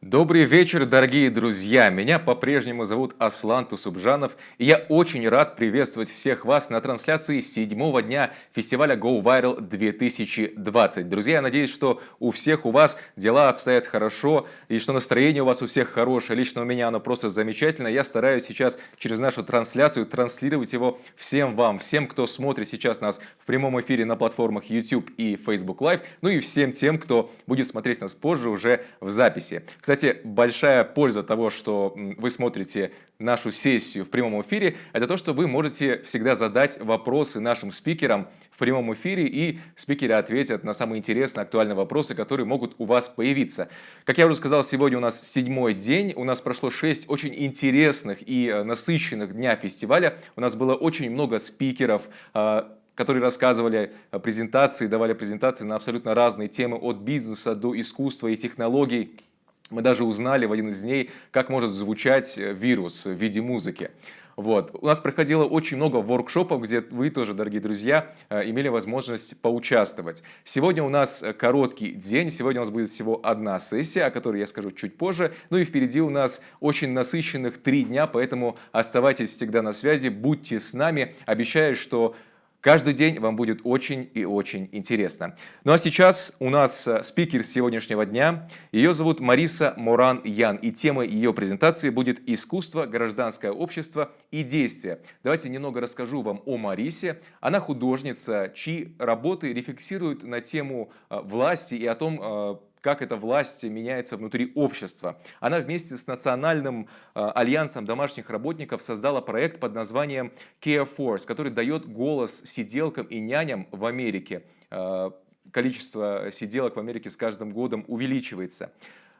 Добрый вечер, дорогие друзья! Меня по-прежнему зовут Аслан Тусубжанов, и я очень рад приветствовать всех вас на трансляции седьмого дня фестиваля Go Viral 2020. Друзья, я надеюсь, что у всех у вас дела обстоят хорошо, и что настроение у вас у всех хорошее. Лично у меня оно просто замечательно. Я стараюсь сейчас через нашу трансляцию транслировать его всем вам, всем, кто смотрит сейчас нас в прямом эфире на платформах YouTube и Facebook Live, ну и всем тем, кто будет смотреть нас позже уже в записи. Кстати, большая польза того, что вы смотрите нашу сессию в прямом эфире, это то, что вы можете всегда задать вопросы нашим спикерам в прямом эфире, и спикеры ответят на самые интересные, актуальные вопросы, которые могут у вас появиться. Как я уже сказал, сегодня у нас седьмой день, у нас прошло 6 очень интересных и насыщенных дня фестиваля, у нас было очень много спикеров, которые рассказывали презентации, давали презентации на абсолютно разные темы, от бизнеса до искусства и технологий. Мы даже узнали в один из дней, как может звучать вирус в виде музыки. Вот. У нас проходило очень много воркшопов, где вы тоже, дорогие друзья, имели возможность поучаствовать. Сегодня у нас короткий день, сегодня у нас будет всего одна сессия, о которой я скажу чуть позже. Ну и впереди у нас очень насыщенных 3 дня, поэтому оставайтесь всегда на связи, будьте с нами. Обещаю, что каждый день вам будет очень и очень интересно. Ну а сейчас у нас спикер сегодняшнего дня. Ее зовут Мариса Моран-Ян. И тема ее презентации будет «Искусство, гражданское общество и действия». Давайте немного расскажу вам о Марисе. Она художница, чьи работы рефлексируют на тему власти и о том, как эта власть меняется внутри общества. Она вместе с Национальным альянсом домашних работников создала проект под названием Care Force, который дает голос сиделкам и няням в Америке. Количество сиделок в Америке с каждым годом увеличивается.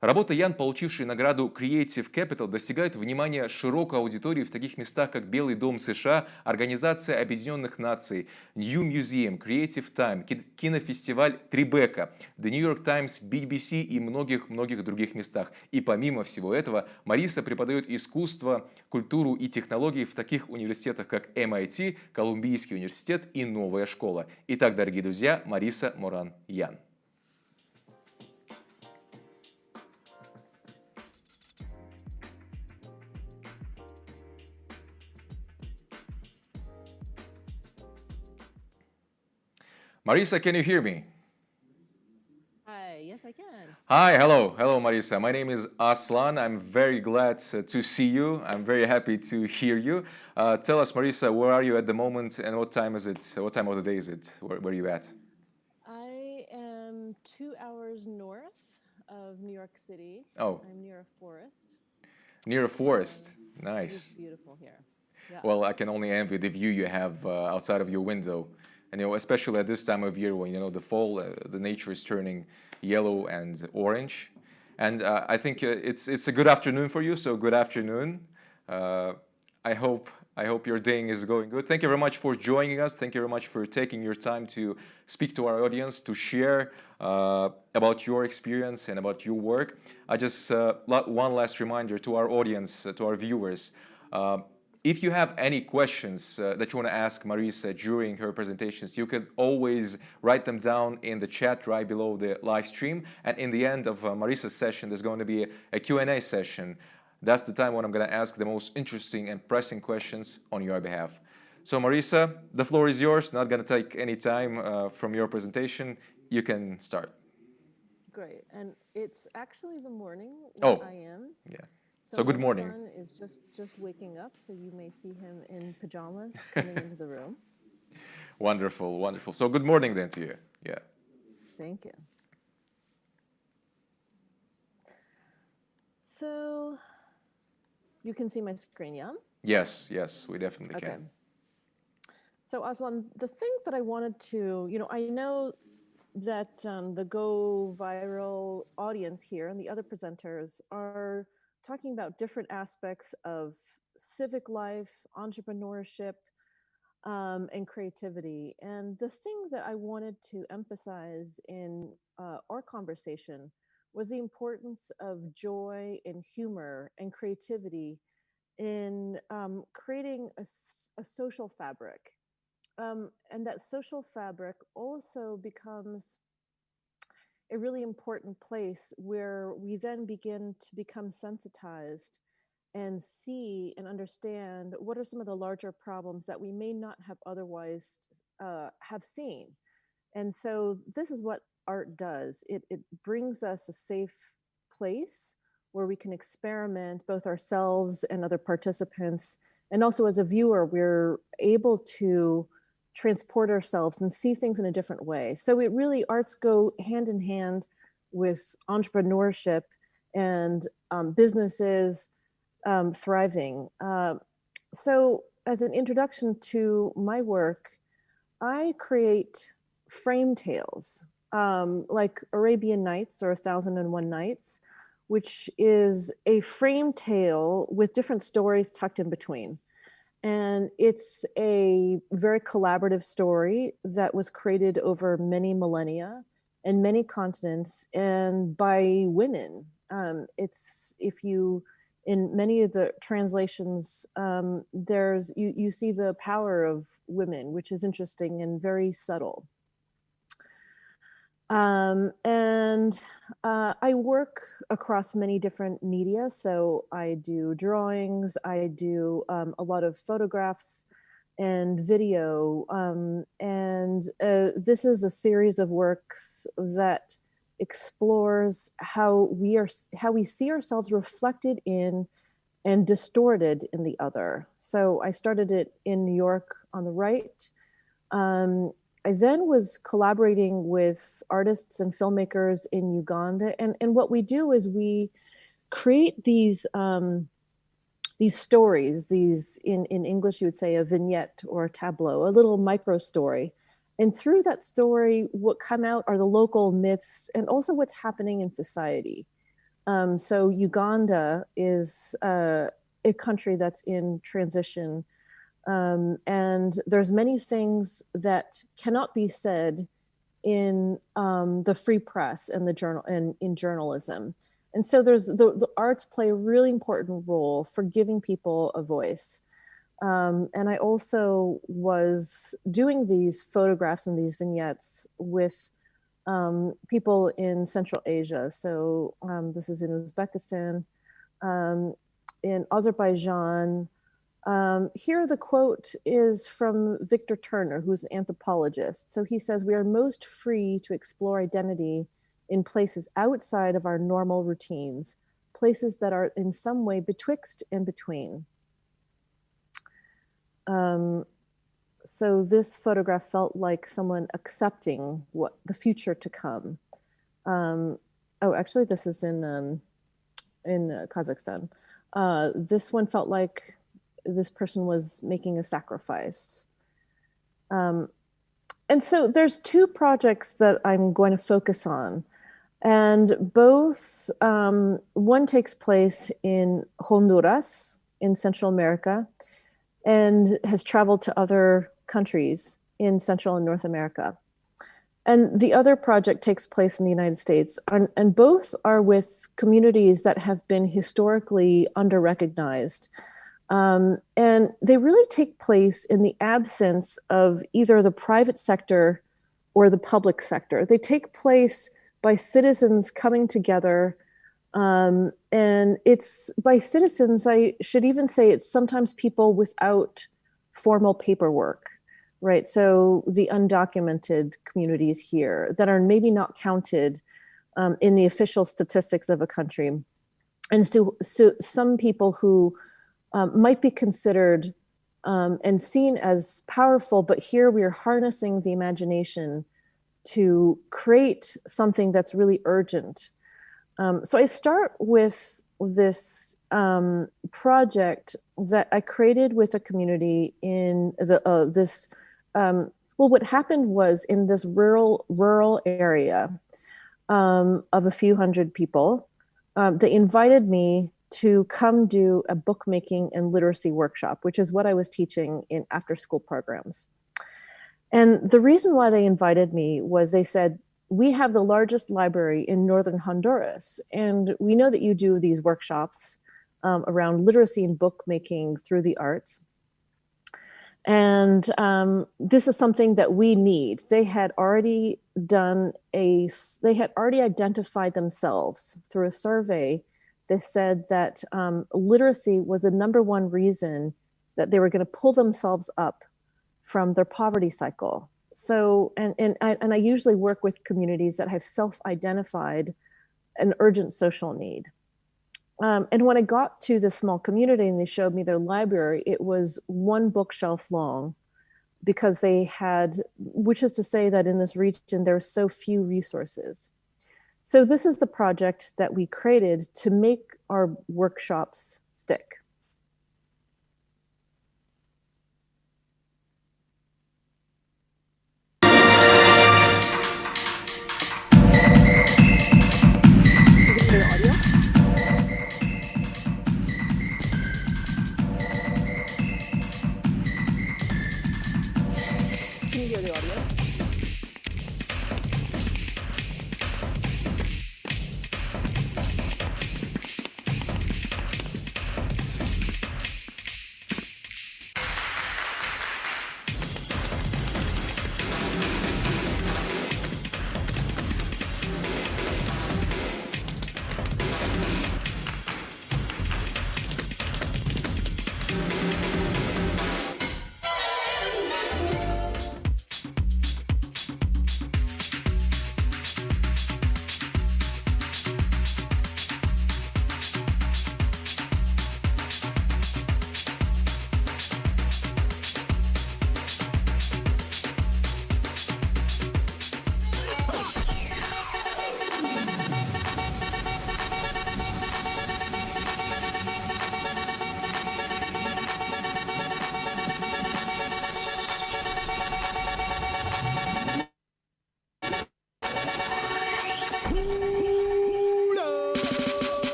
Работа Ян, получившей награду Creative Capital, достигает внимания широкой аудитории в таких местах, как Белый дом США, Организация Объединенных Наций, New Museum, Creative Time, кинофестиваль Трибека, The New York Times, BBC и многих-многих других местах. И помимо всего этого, Мариса преподает искусство, культуру и технологии в таких университетах, как MIT, Колумбийский университет и Новая школа. Итак, дорогие друзья, Мариса Моран-Ян. Marisa, can you hear me? Hi, yes, I can. Hi, hello, Marisa. My name is Aslan. I'm very glad to see you. I'm very happy to hear you. Tell us, Marisa, where are you at the moment and what time is it? What time of the day is it? Where are you at? I am 2 hours north of New York City. Oh, I'm near a forest, near a forest. and it is Nice. beautiful here. Yeah. Well, I can only envy the view you have outside of your window. And especially at this time of year when the fall, the nature is turning yellow and orange. And I think it's a good afternoon for you. So good afternoon. Uh, I hope I hope your day is going good. Thank you very much for joining us. Thank you very much for taking your time to speak to our audience, to share about your experience and about your work. I just one last reminder to our audience, to our viewers. Uh, if you have any questions that you want to ask Marisa during her presentations, you can always write them down in the chat right below the live stream. And in the end of Marisa's session, there's going to be a Q&A session. That's the time when I'm going to ask the most interesting and pressing questions on your behalf. So Marisa, the floor is yours. Not going to take any time from your presentation. You can start. Great. And it's actually the morning where Oh, I am. yeah. So So good my morning. son is just waking up, so you may see him in pajamas coming into the room. Wonderful, wonderful. So good morning then to you. Yeah. Thank you. So you can see my screen, yeah? Yes, yes, we definitely Okay. can. So Aslan, the things that I wanted to, I know that the Go Viral audience here and the other presenters are talking about different aspects of civic life, entrepreneurship, and creativity. And the thing that I wanted to emphasize in our conversation was the importance of joy and humor and creativity in creating a social fabric. And that social fabric also becomes a really important place where we then begin to become sensitized and see and understand what are some of the larger problems that we may not have otherwise have seen. And so this is what art does. It brings us a safe place where we can experiment, both ourselves and other participants. And also as a viewer, we're able to transport ourselves and see things in a different way. So it really, arts go hand in hand with entrepreneurship and businesses thriving. So as an introduction to my work, I create frame tales, like Arabian Nights or 1001 Nights, which is a frame tale with different stories tucked in between. And it's a very collaborative story that was created over many millennia and many continents and by women. It's, if you, in many of the translations, there's, you see the power of women, which is interesting and very subtle. And I work across many different media. So I do drawings, I do a lot of photographs and video. And this is a series of works that explores how we see ourselves reflected in and distorted in the other. So I started it in New York on the right. I then was collaborating with artists and filmmakers in Uganda. And what we do is we create these stories, these, in English, you would say a vignette or a tableau, a little micro story. And through that story, what come out are the local myths and also what's happening in society. So Uganda is a country that's in transition. And there's many things that cannot be said in the free press and the journal and in journalism. And so there's the arts play a really important role for giving people a voice. And I also was doing these photographs and these vignettes with people in Central Asia. So this is in Uzbekistan, in Azerbaijan. Here the quote is from Victor Turner, who's an anthropologist. So he says, "We are most free to explore identity in places outside of our normal routines, places that are in some way betwixt and between." So this photograph felt like someone accepting what the future to come. Oh, actually, this is in Kazakhstan. This one felt like this person was making a sacrifice. And so there's two projects that I'm going to focus on. And both, one takes place in Honduras in Central America and has traveled to other countries in Central and North America. And the other project takes place in the United States. And both are with communities that have been historically under-recognized. And they really take place in the absence of either the private sector or the public sector. They take place by citizens coming together. And it's by citizens, I should even say it's sometimes people without formal paperwork, right? So the undocumented communities here that are maybe not counted in the official statistics of a country. And so some people who might be considered and seen as powerful, but here we are harnessing the imagination to create something that's really urgent. So I start with this project that I created with a community in well, what happened was in this rural area of a few hundred people, they invited me to come do a bookmaking and literacy workshop, which is what I was teaching in after-school programs. And the reason why they invited me was they said, "We have the largest library in northern Honduras, and we know that you do these workshops around literacy and bookmaking through the arts. And this is something that we need. They had already identified themselves through a survey. They said that literacy was the number one reason that they were going to pull themselves up from their poverty cycle. So, and I usually work with communities that have self-identified an urgent social need. And when I got to this small community and they showed me their library, it was one bookshelf long because they had, which is to say that in this region, there are so few resources. So this is the project that we created to make our workshops stick. You can hear the audio? Can you hear the audio?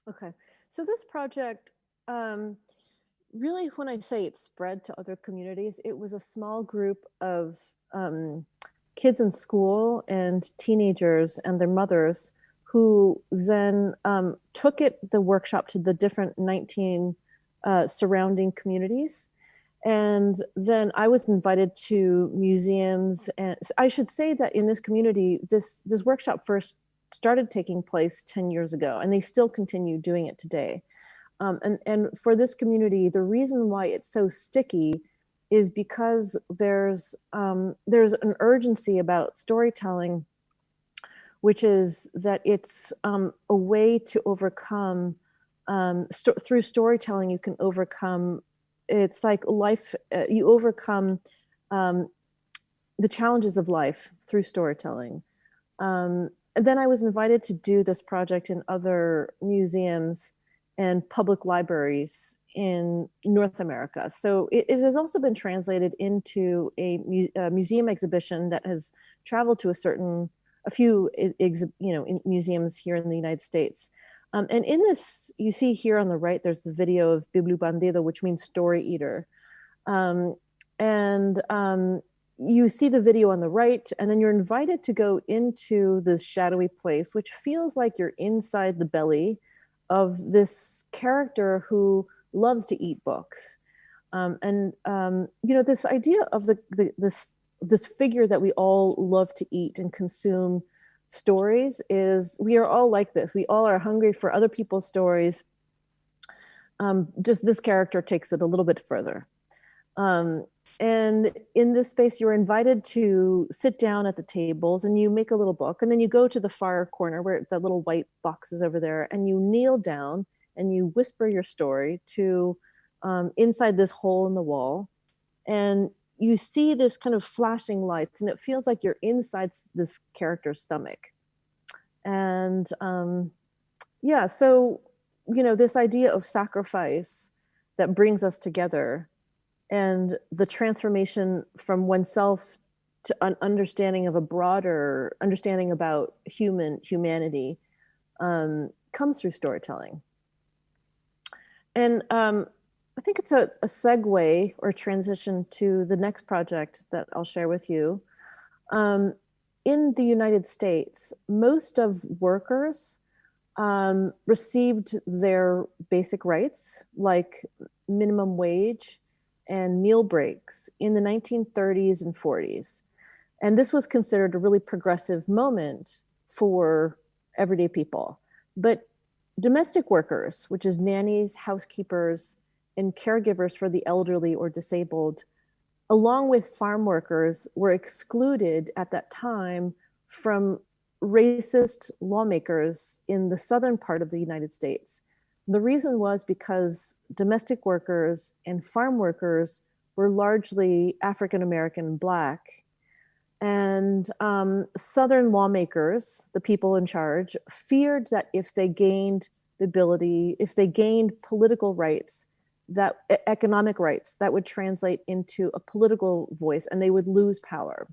Okay, so this project, really, when I say it spread to other communities, it was a small group of kids in school and teenagers and their mothers who then took the workshop to the different 19 surrounding communities. And then I was invited to museums, and I should say that in this community, this workshop first started taking place 10 years ago, and they still continue doing it today. And for this community, the reason why it's so sticky is because there's an urgency about storytelling, which is that it's a way to overcome through storytelling. You can overcome. It's like life. You overcome the challenges of life through storytelling. And then I was invited to do this project in other museums and public libraries in North America. So it has also been translated into a museum exhibition that has traveled to a few museums here in the United States. And in this, you see here on the right, there's the video of Biblu Bandido, which means story eater. You see the video on the right, and then you're invited to go into this shadowy place, which feels like you're inside the belly of this character who loves to eat books. This idea of this figure that we all love to eat and consume stories is, we are all like this. We all are hungry for other people's stories. Just this character takes it a little bit further. And in this space, you're invited to sit down at the tables and you make a little book, and then you go to the far corner where the little white box is over there, and you kneel down and you whisper your story to inside this hole in the wall. And you see this kind of flashing lights, and it feels like you're inside this character's stomach. And so, this idea of sacrifice that brings us together, and the transformation from oneself to an understanding of a broader understanding about humanity comes through storytelling. And I think it's a segue or transition to the next project that I'll share with you. Um, in the United States, most of workers received their basic rights, like minimum wage and meal breaks, in the 1930s and 40s. And this was considered a really progressive moment for everyday people. But domestic workers, which is nannies, housekeepers, and caregivers for the elderly or disabled, along with farm workers, were excluded at that time from racist lawmakers in the southern part of the United States. The reason was because domestic workers and farm workers were largely African American and Black. And Southern lawmakers, the people in charge, feared that if they gained the ability, if they gained political rights, that economic rights, that would translate into a political voice and they would lose power.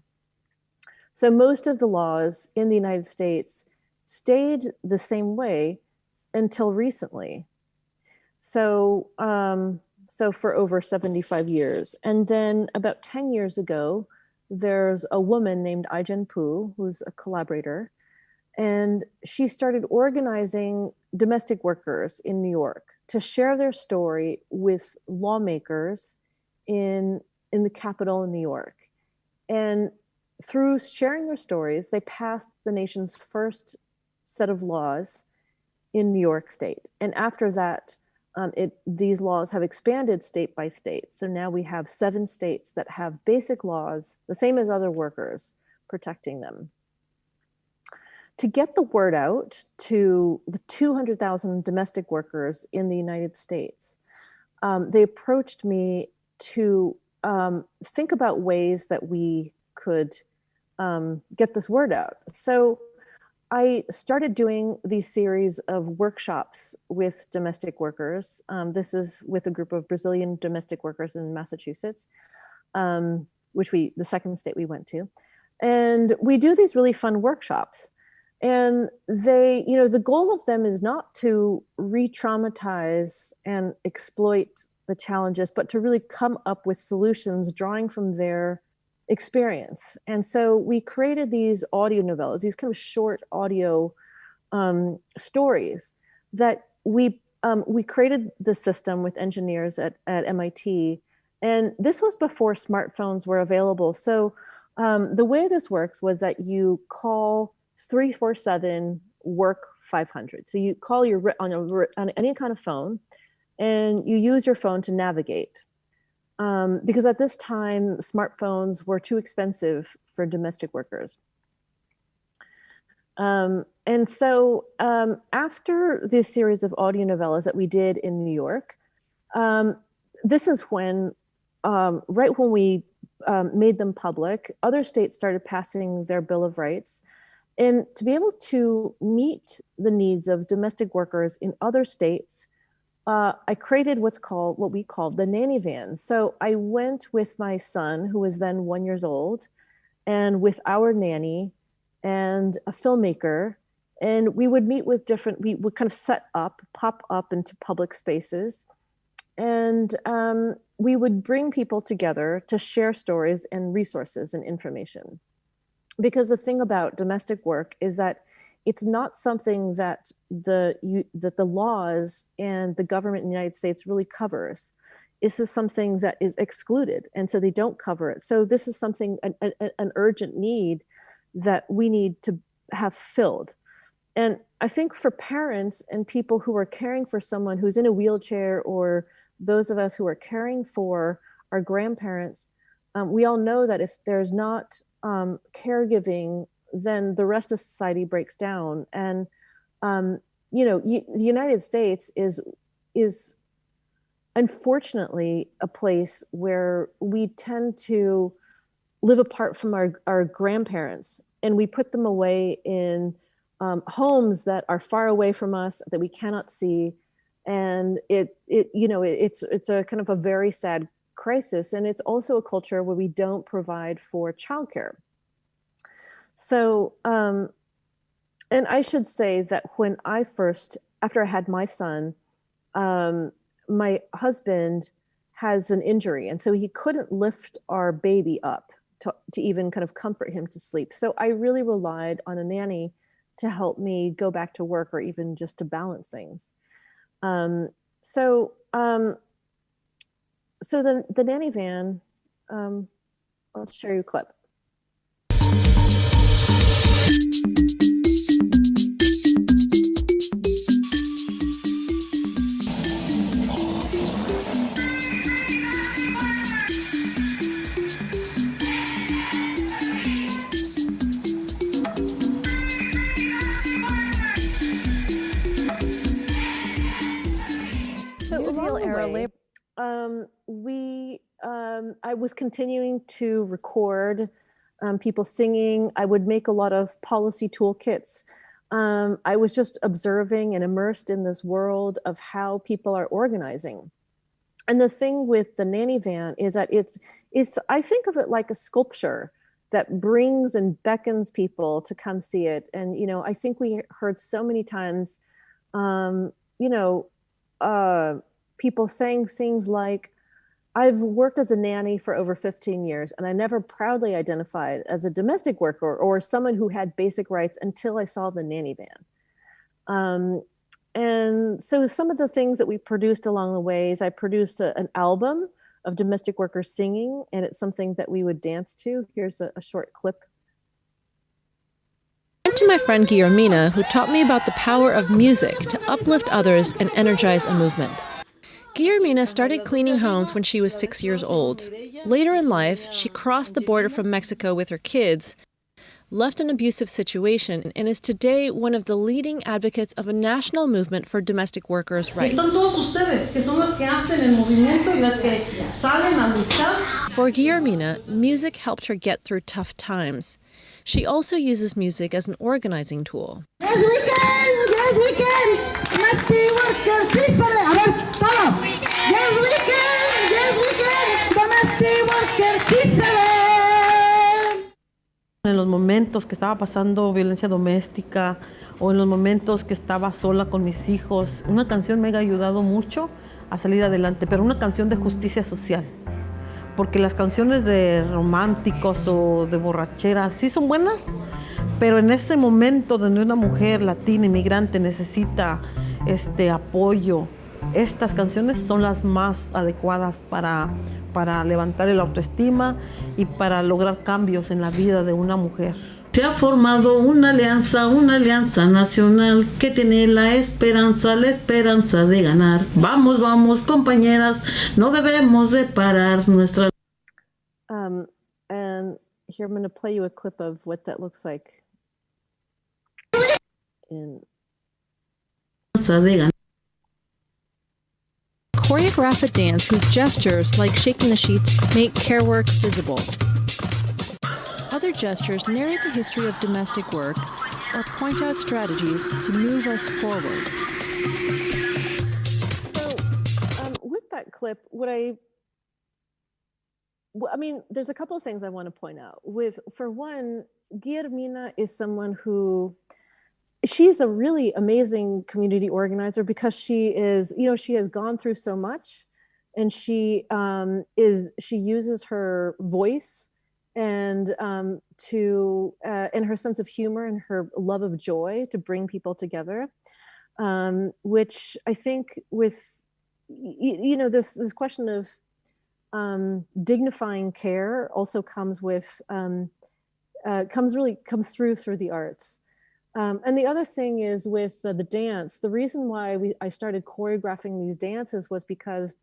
So most of the laws in the United States stayed the same way until recently. So for over 75 years. And then about 10 years ago, there's a woman named Ai-jen Poo, who's a collaborator, and she started organizing domestic workers in New York to share their story with lawmakers in the Capitol in New York. And through sharing their stories, they passed the nation's first set of laws in New York State. And after that, these laws have expanded state by state. So now we have 7 states that have basic laws, the same as other workers, protecting them. To get the word out to the 200,000 domestic workers in the United States, they approached me to think about ways that we could get this word out. So I started doing these series of workshops with domestic workers. This is with a group of Brazilian domestic workers in Massachusetts, the second state we went to. And we do these really fun workshops. And the goal of them is not to re-traumatize and exploit the challenges, but to really come up with solutions drawing from their experience. And so we created these audio novellas, these kind of short audio stories that we created the system with engineers at MIT. And this was before smartphones were available. So the way this works was that you call 347 work 500. So you call on any kind of phone, and you use your phone to navigate. Because at this time, smartphones were too expensive for domestic workers. And so after this series of audio novellas that we did in New York, this is when, right when we made them public, other states started passing their Bill of Rights. And to be able to meet the needs of domestic workers in other states, I created what we called the nanny van. So I went with my son, who was then 1 year old, and with our nanny and a filmmaker, and we would meet with we would kind of pop up into public spaces, and we would bring people together to share stories and resources and information. Because the thing about domestic work is that it's not something that the laws and the government in the United States really covers. This is something that is excluded, and so they don't cover it. So this is something, an urgent need that we need to have filled. And I think for parents and people who are caring for someone who's in a wheelchair, or those of us who are caring for our grandparents, we all know that if there's not caregiving, then the rest of society breaks down. And the United States is unfortunately a place where we tend to live apart from our grandparents, and we put them away in homes that are far away from us, that we cannot see. And it's a kind of a very sad crisis. And it's also a culture where we don't provide for childcare. So, and I should say that after I had my son, my husband has an injury, and so he couldn't lift our baby up to even kind of comfort him to sleep. So I really relied on a nanny to help me go back to work or even just to balance things. Um, so um, so the nanny van, I'll show you a clip. So along the way, I was continuing to record people singing. I would make a lot of policy toolkits. I was just observing and immersed in this world of how people are organizing. And the thing with the nanny van is that it's I think of it like a sculpture that brings and beckons people to come see it. And I think we heard so many times, um, you know, people saying things like, I've worked as a nanny for over 15 years, and I never proudly identified as a domestic worker or someone who had basic rights until I saw the nanny van. And so some of the things that we produced along the way is I produced an album of domestic workers singing, and it's something that we would dance to. Here's a short clip. I went to my friend Guillermina, who taught me about the power of music to uplift others and energize a movement. Guillermina started cleaning homes when she was 6 years old. Later in life, she crossed the border from Mexico with her kids, left an abusive situation, and is today one of the leading advocates of a national movement for domestic workers' rights. For Guillermina, music helped her get through tough times. She also uses music as an organizing tool. Yes, we can! Yes, we can! Domestic workers, sí se ve. A ver, todos. Yes, we can! Yes, we can! Domestic workers, sí se ve. En los momentos que estaba pasando violencia doméstica o en los momentos que estaba sola con mis hijos, una canción me ha ayudado mucho a salir adelante, pero una canción de justicia social. Porque las canciones de románticos o de borrachera sí son buenas, pero en ese momento donde una mujer latina inmigrante necesita apoyo, estas canciones son las más adecuadas para levantar el autoestima y para lograr cambios en la vida de una mujer. Se ha formado una alianza nacional que tiene la esperanza de ganar. Vamos, vamos, compañeras, no debemos de parar nuestra... And here I'm going to play you a clip of what that looks like. Choreograph a dance whose gestures, like shaking the sheets, make care work visible. Other gestures narrate the history of domestic work or point out strategies to move us forward. So with that clip, there's a couple of things I want to point out. For one, Guillermina is someone who, she's a really amazing community organizer because she has gone through so much, and she uses her voice and and her sense of humor and her love of joy to bring people together, which I think with this question of dignifying care also comes through the arts. And the other thing is with the dance, the reason why I started choreographing these dances was because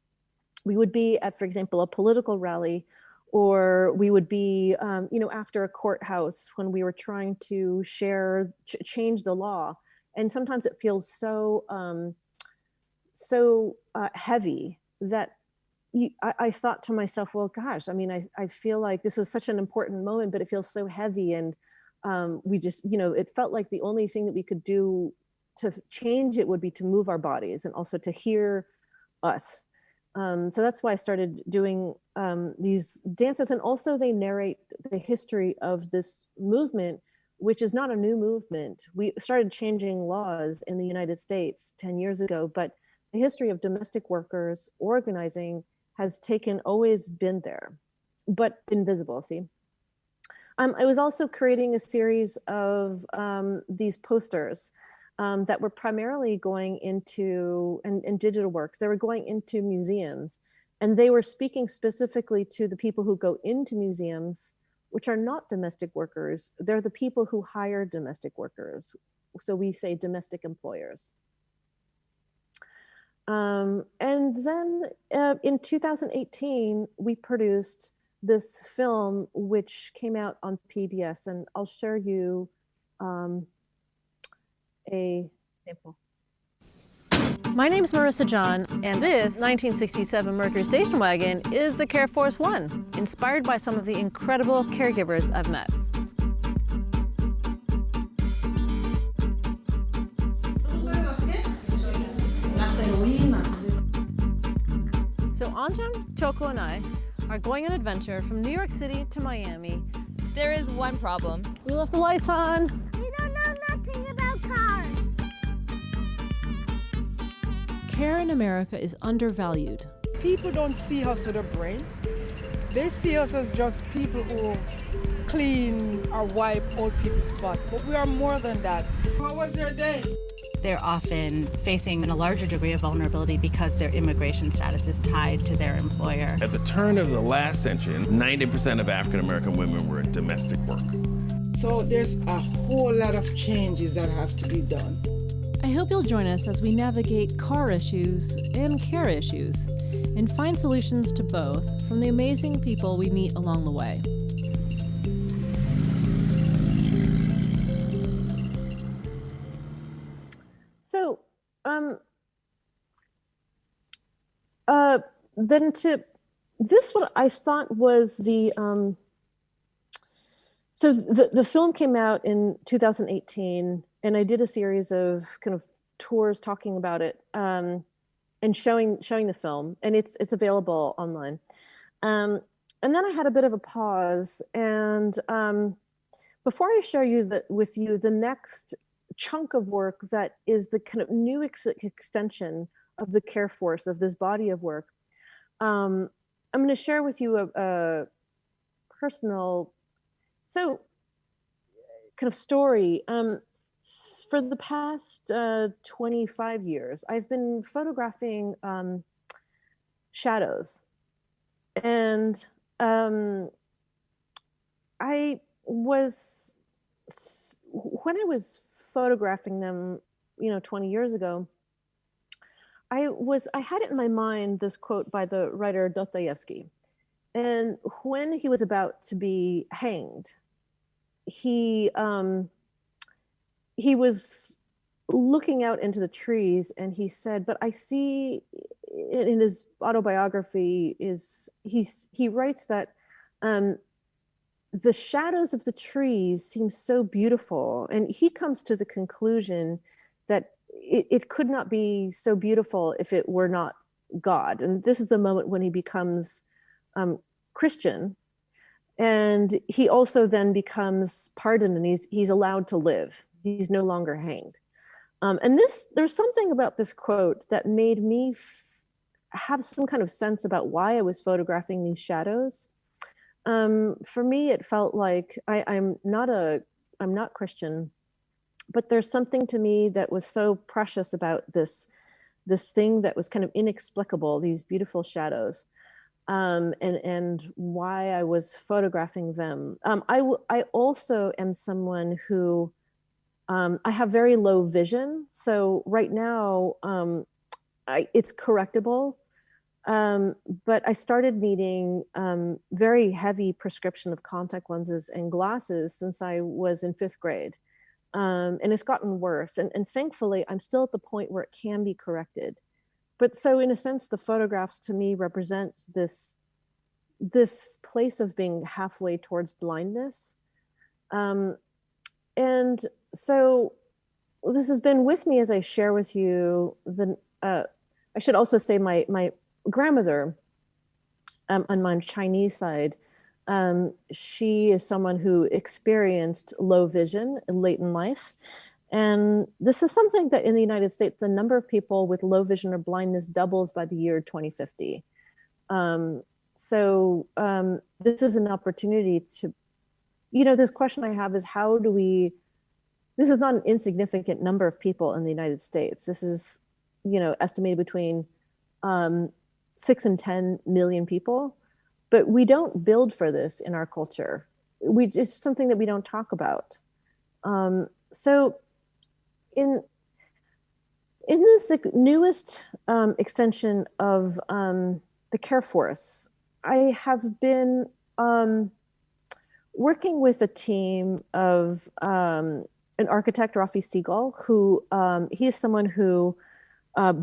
we would be at, for example, a political rally, or we would be, after a courthouse when we were trying to change the law. And sometimes it feels so heavy that I thought to myself, well, gosh, I feel like this was such an important moment, but it feels so heavy. And we just, it felt like the only thing that we could do to change it would be to move our bodies and also to hear us. So that's why I started doing these dances. And also they narrate the history of this movement, which is not a new movement. We started changing laws in the United States 10 years ago, but the history of domestic workers organizing has always been there, but invisible, see? I was also creating a series of these posters that were primarily going into, and digital works, they were going into museums, and they were speaking specifically to the people who go into museums, which are not domestic workers. They're the people who hire domestic workers. So we say domestic employers. And then in 2018, we produced this film, which came out on PBS, and I'll share you a sample. My name's Marissa John, and this 1967 Mercury station wagon is the Care Force One, inspired by some of the incredible caregivers I've met. So Anjum, Choco, and I are going on an adventure from New York City to Miami. There is one problem. We left the lights on. We don't know nothing about cars. Care in America is undervalued. People don't see us with a brain. They see us as just people who clean or wipe old people's butt, but we are more than that. How was your day? They're often facing a larger degree of vulnerability because their immigration status is tied to their employer. At the turn of the last century, 90% of African American women were in domestic work. So there's a whole lot of changes that have to be done. I hope you'll join us as we navigate car issues and care issues and find solutions to both from the amazing people we meet along the way. So, then to this, what I thought was the, so the film came out in 2018, and I did a series of kind of tours talking about it, and showing the film, and it's available online. And then I had a bit of a pause, and before I share with you the next chunk of work that is the kind of new extension of the Care Force, of this body of work, I'm going to share with you a personal, so kind of story. For the past 25 years, I've been photographing shadows, and I was, when I was photographing them, 20 years ago, I had it in my mind, this quote by the writer Dostoevsky. And when he was about to be hanged, he was looking out into the trees, and he said, but I see, in his autobiography, he writes that the shadows of the trees seem so beautiful. And he comes to the conclusion that it could not be so beautiful if it were not God. And this is the moment when he becomes Christian. And he also then becomes pardoned, and he's allowed to live. He's no longer hanged. And there's something about this quote that made me have some kind of sense about why I was photographing these shadows. For me, it felt like I'm not Christian, but there's something to me that was so precious about this thing that was kind of inexplicable, these beautiful shadows, and why I was photographing them. I also am someone who, I have very low vision. So right now, it's correctable. But I started needing very heavy prescription of contact lenses and glasses since I was in 5th grade. And it's gotten worse. And thankfully, I'm still at the point where it can be corrected. But so in a sense, the photographs to me represent this place of being halfway towards blindness. And so this has been with me as I share with you I should also say my grandmother, on my Chinese side, she is someone who experienced low vision late in life. And this is something that in the United States, the number of people with low vision or blindness doubles by the year 2050. This is an opportunity to, this question I have is how do we, this is not an insignificant number of people in the United States. This is, estimated between 6 and 10 million people, but we don't build for this in our culture. It's something that we don't talk about. So in this newest extension of the Care Force, I have been working with a team of an architect, Rafi Siegel, who he is someone who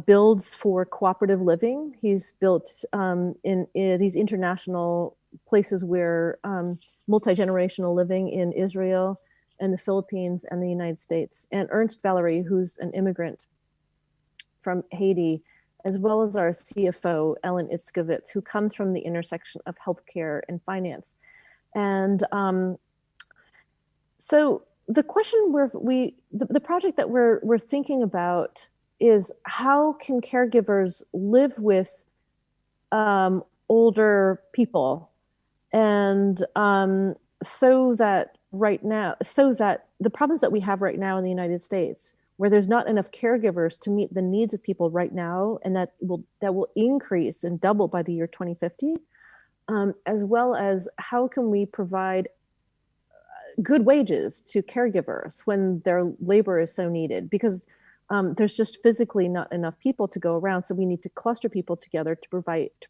builds for cooperative living. He's built in these international places where multi-generational living in Israel and the Philippines and the United States. And Ernst Valerie, who's an immigrant from Haiti, as well as our CFO, Ellen Itzkovitz, who comes from the intersection of healthcare and finance. And so the question the project that we're thinking about is how can caregivers live with older people, and so that the problems that we have right now in the United States, where there's not enough caregivers to meet the needs of people right now, and that will increase and double by the year 2050, as well as how can we provide good wages to caregivers when their labor is so needed, because there's just physically not enough people to go around. So we need to cluster people together to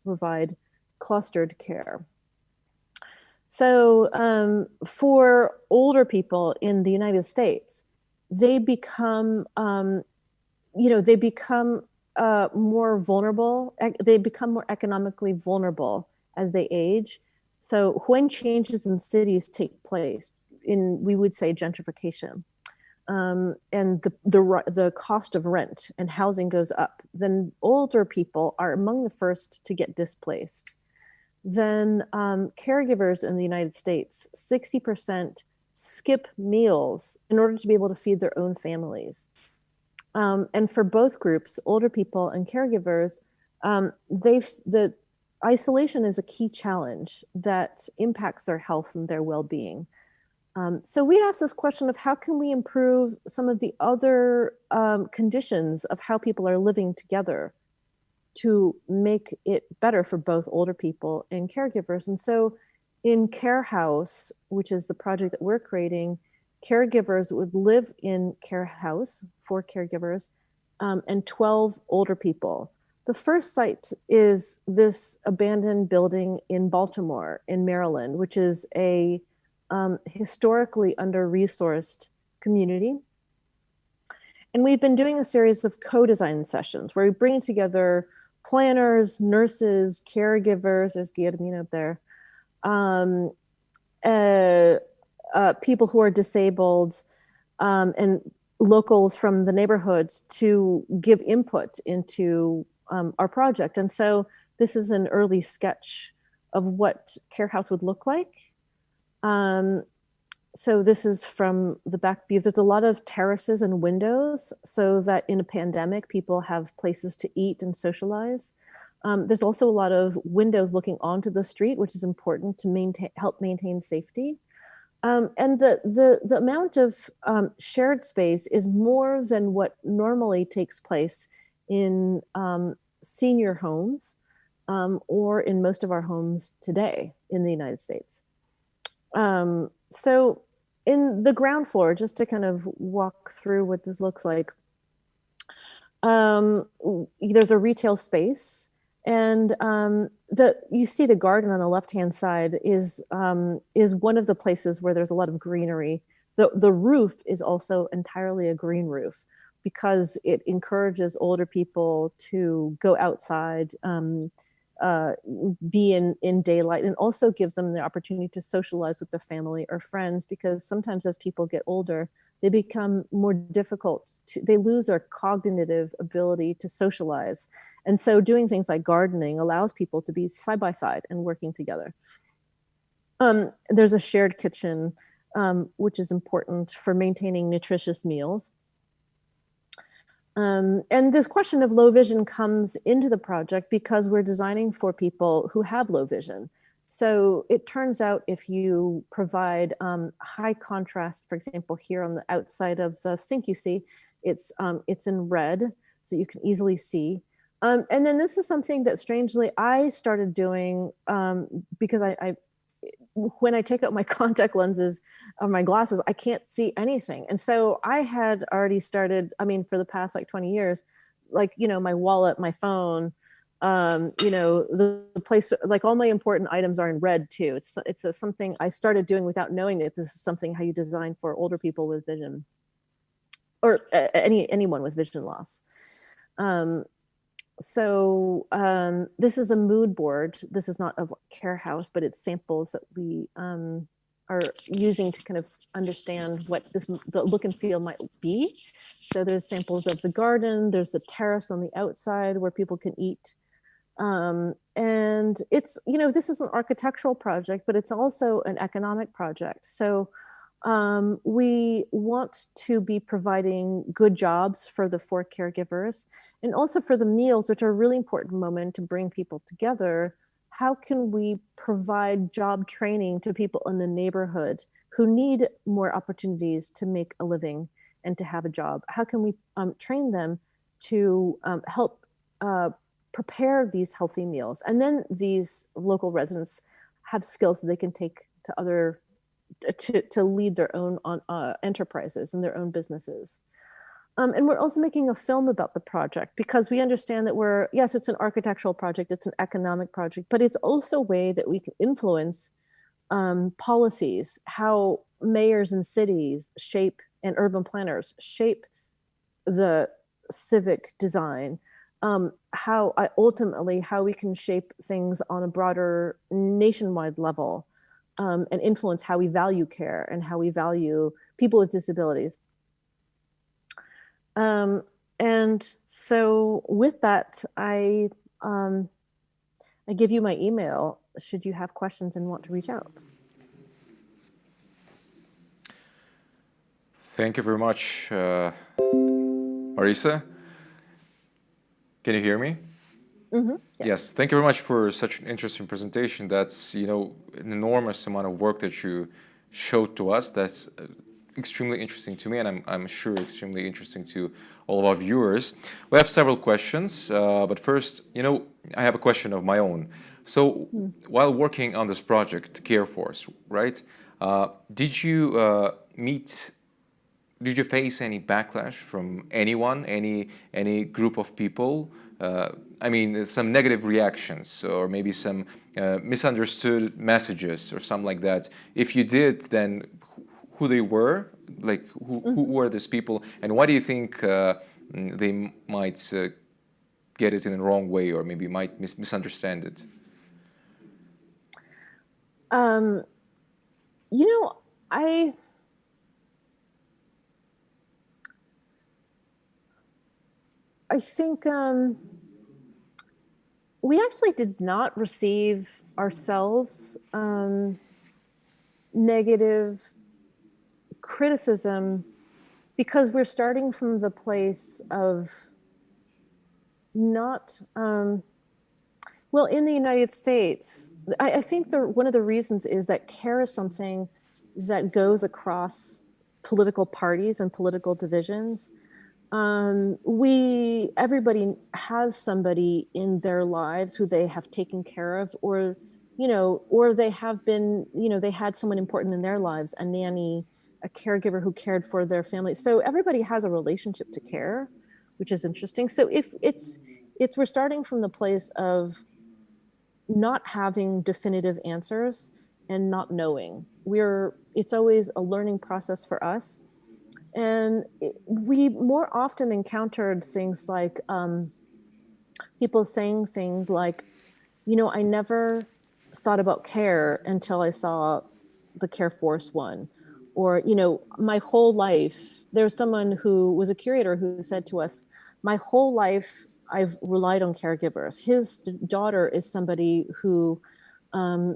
provide clustered care. So for older people in the United States, they become, more vulnerable. They become more economically vulnerable as they age. So when changes in cities take place, we would say gentrification, and the cost of rent and housing goes up, then older people are among the first to get displaced. Then caregivers in the United States, 60% skip meals in order to be able to feed their own families. And for both groups, older people and caregivers, the isolation is a key challenge that impacts their health and their well-being. So we asked this question of how can we improve some of the other conditions of how people are living together to make it better for both older people and caregivers. And so in Care House, which is the project that we're creating, caregivers would live in Care House for caregivers and 12 older people. The first site is this abandoned building in Baltimore, in Maryland, which is a historically under-resourced community. And we've been doing a series of co-design sessions where we bring together planners, nurses, caregivers, there's Guillermina up there, people who are disabled, and locals from the neighborhoods to give input into our project. And so this is an early sketch of what Care House would look like. So this is from the back view. There's a lot of terraces and windows so that in a pandemic, people have places to eat and socialize. There's also a lot of windows looking onto the street, which is important to help maintain safety. And the amount of shared space is more than what normally takes place in senior homes or in most of our homes today in the United States. So in the ground floor, just to kind of walk through what this looks like, there's a retail space, and you see the garden on the left-hand side is one of the places where there's a lot of greenery. The roof is also entirely a green roof because it encourages older people to go outside, be in daylight, and also gives them the opportunity to socialize with their family or friends, because sometimes as people get older, they become more difficult they lose their cognitive ability to socialize. And so doing things like gardening allows people to be side by side and working together. There's a shared kitchen, which is important for maintaining nutritious meals. And this question of low vision comes into the project because we're designing for people who have low vision. So it turns out if you provide high contrast, for example, here on the outside of the sink, you see it's in red, so you can easily see. And then this is something that strangely I started doing because I when I take out my contact lenses or my glasses, I can't see anything. And so I had already started, I mean, for the past like 20 years, like, you know, my wallet, my phone, you know, the place, like all my important items are in red too. It's something I started doing without knowing that this is something how you design for older people with vision or anyone with vision loss. So this is a mood board. This is not a care house, but it's samples that we are using to kind of understand what the look and feel might be. So there's samples of the garden. There's the terrace on the outside where people can eat. And it's, you know, this is an architectural project, but it's also an economic project. So we want to be providing good jobs for the 4 caregivers and also for the meals, which are a really important moment to bring people together. How can we provide job training to people in the neighborhood who need more opportunities to make a living and to have a job? How can we train them to help prepare these healthy meals? And then these local residents have skills that they can take to other to lead their own enterprises and their own businesses. And we're also making a film about the project because we understand that yes, it's an architectural project, it's an economic project, but it's also a way that we can influence policies, how mayors and cities shape and urban planners shape the civic design, how we can shape things on a broader nationwide level. And influence how we value care and how we value people with disabilities. And so with that, I give you my email should you have questions and want to reach out. Thank you very much, Marisa. Can you hear me? Mm-hmm. Yes, thank you very much for such an interesting presentation. That's, you know, an enormous amount of work that you showed to us. That's extremely interesting to me, and I'm sure extremely interesting to all of our viewers. We have several questions, but first, you know, I have a question of my own. So, while working on this project, Care Force, right? Did you face any backlash from anyone, any group of people? I mean, some negative reactions or maybe some misunderstood messages or something like that. If you did, then who they were, like who were these people, and why do you think they might get it in the wrong way or maybe might misunderstand it? You know, I think we actually did not receive ourselves negative criticism because we're starting from the place of not, well, in the United States, I think one of the reasons is that care is something that goes across political parties and political divisions. Everybody has somebody in their lives who they have taken care of, or, you know, or they have been, you know, they had someone important in their lives, a nanny, a caregiver who cared for their family. So everybody has a relationship to care, which is interesting. So if we're starting from the place of not having definitive answers and not knowing. It's always a learning process for us. And we more often encountered things like people saying things like, you know, I never thought about care until I saw the Care Force one. Or, you know, my whole life, there's someone who was a curator who said to us, my whole life, I've relied on caregivers. His daughter is somebody who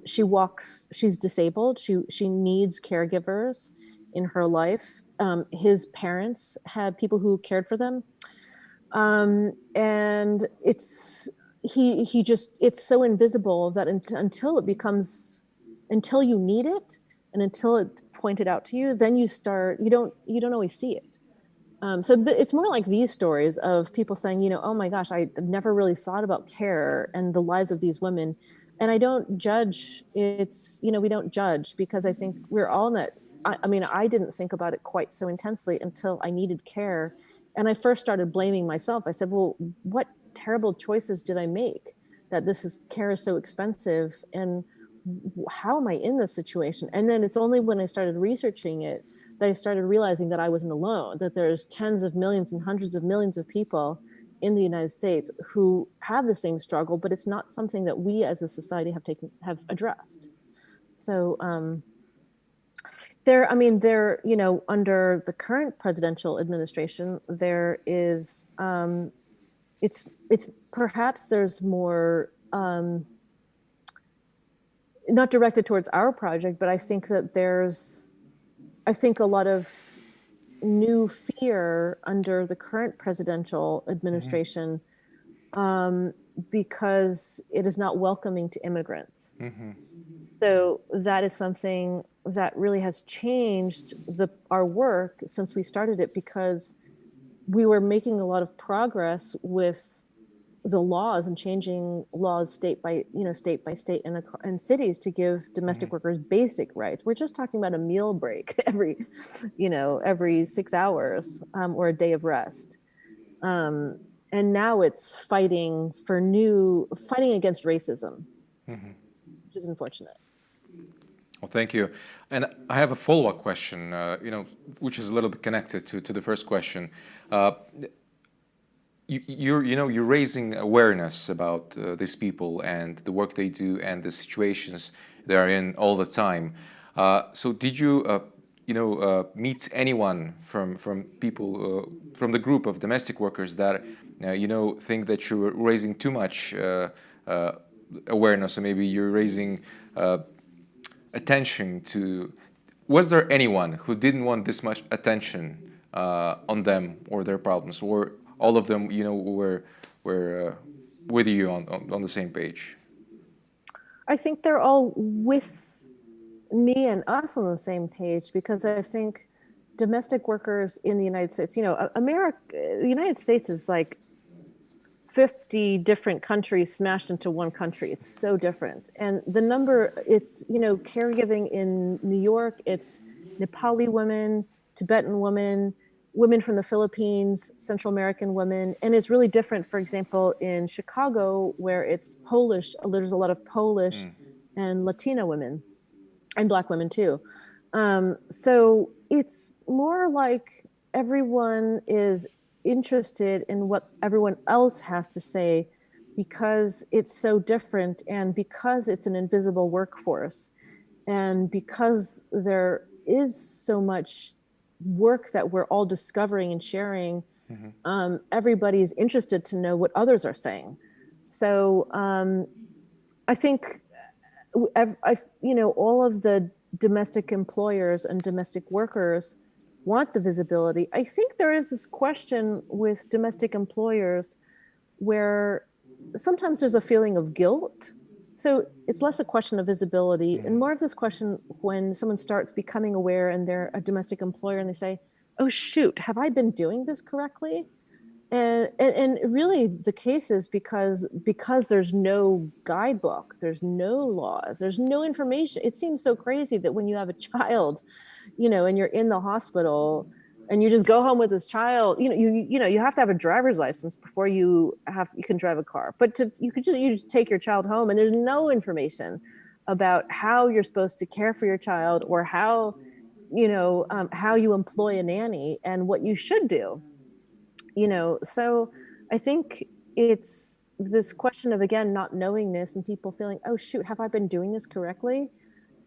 she's disabled. She needs caregivers in her life. His parents had people who cared for them. And he just, it's so invisible that until you need it and until it's pointed out to you, then you don't always see it. So it's more like these stories of people saying, oh my gosh, I've never really thought about care and the lives of these women. And I don't judge. We don't judge, because I think we're all in that. I mean, I didn't think about it quite so intensely until I needed care. And I first started blaming myself. I said, well, what terrible choices did I make that care is so expensive? And how am I in this situation? And then it's only when I started researching it that I started realizing that I wasn't alone, that there's tens of millions and hundreds of millions of people in the United States who have the same struggle, but it's not something that we as a society have addressed. So under the current presidential administration, there is, it's perhaps there's more, not directed towards our project, but I think that I think a lot of new fear under the current presidential administration, because it is not welcoming to immigrants. So that is something that really has changed our work since we started it, because we were making a lot of progress with the laws and changing laws state by state and cities to give domestic workers basic rights. We're just talking about a meal break every 6 hours, or a day of rest. And now it's fighting against racism, which is unfortunate. Well, thank you. And I have a follow-up question, which is a little bit connected to the first question. You're raising awareness about these people and the work they do and the situations they are in all the time. So did you, meet anyone from people from the group of domestic workers that think that you're raising too much awareness, or maybe you're raising attention to? Was there anyone who didn't want this much attention on them or their problems, or all of them, were with you on the same page? I think they're all with me and us on the same page, because I think domestic workers in the United States, the United States is like 50 different countries smashed into one country. It's so different. And the number, it's, caregiving in New York, it's Nepali women, Tibetan women, women from the Philippines, Central American women. And it's really different, for example, in Chicago, where it's Polish, there's a lot of Polish and Latina women, and Black women too. So it's more like everyone is interested in what everyone else has to say, because it's so different, and because it's an invisible workforce, and because there is so much work that we're all discovering and sharing. Everybody is interested to know what others are saying. So I think all of the domestic employers and domestic workers want the visibility. I think there is this question with domestic employers where sometimes there's a feeling of guilt. So it's less a question of visibility and more of this question when someone starts becoming aware and they're a domestic employer and they say, oh shoot, have I been doing this correctly? And really the case is because there's no guidebook, there's no laws, there's no information. It seems so crazy that when you have a child, and you're in the hospital and you just go home with this child, you have to have a driver's license before you can drive a car. But you just take your child home and there's no information about how you're supposed to care for your child, or how you employ a nanny and what you should do. So I think it's this question of, again, not knowing this and people feeling, oh shoot, have I been doing this correctly?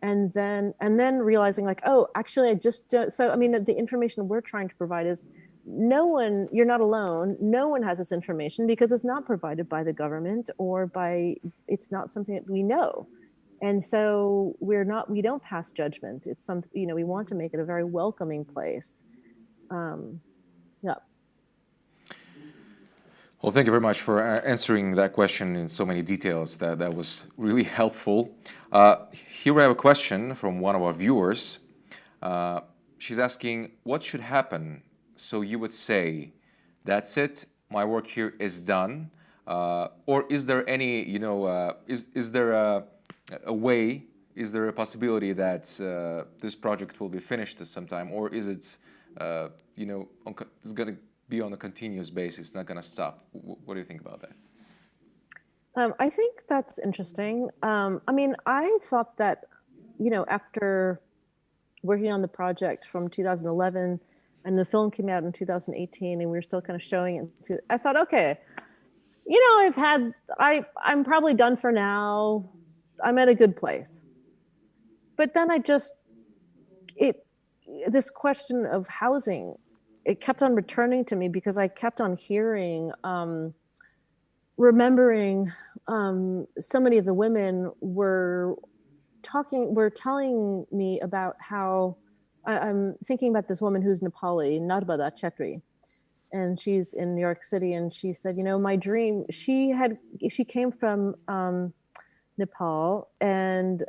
And then realizing like, oh, actually I just don't. So, I mean, the information we're trying to provide is you're not alone. No one has this information because it's not provided by the government it's not something that we know. And so we don't pass judgment. It's we want to make it a very welcoming place. Yeah. Well, thank you very much for answering that question in so many details. That was really helpful. Here we have a question from one of our viewers. She's asking, what should happen so you would say, that's it, my work here is done? Or is there any, is there a way, is there a possibility that this project will be finished at some time? Or is it, it's going to be on a continuous basis, not going to stop? What do you think about that? I think that's interesting. I mean, I thought that, after working on the project from 2011 and the film came out in 2018 and we were still kind of showing it, I thought, okay, I'm probably done for now. I'm at a good place. But then this question of housing, it kept on returning to me because I kept on hearing, remembering so many of the women were telling me about how I'm thinking about this woman who's Nepali, Narbada Chetri, and she's in New York City, and she said, my dream, she came from Nepal, and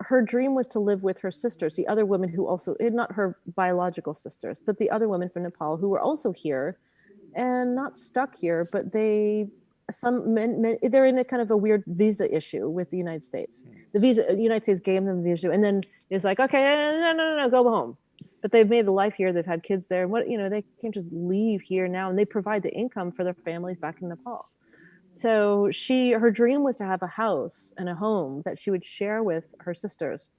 her dream was to live with her sisters, the other women who also, not her biological sisters, but the other women from Nepal who were also here and not stuck here, but some men, they're in a kind of a weird visa issue with the United States. The United States gave them the visa, and then it's like, okay, no, go home. But they've made a life here. They've had kids there. They can't just leave here now, and they provide the income for their families back in Nepal. So her dream was to have a house and a home that she would share with her sisters.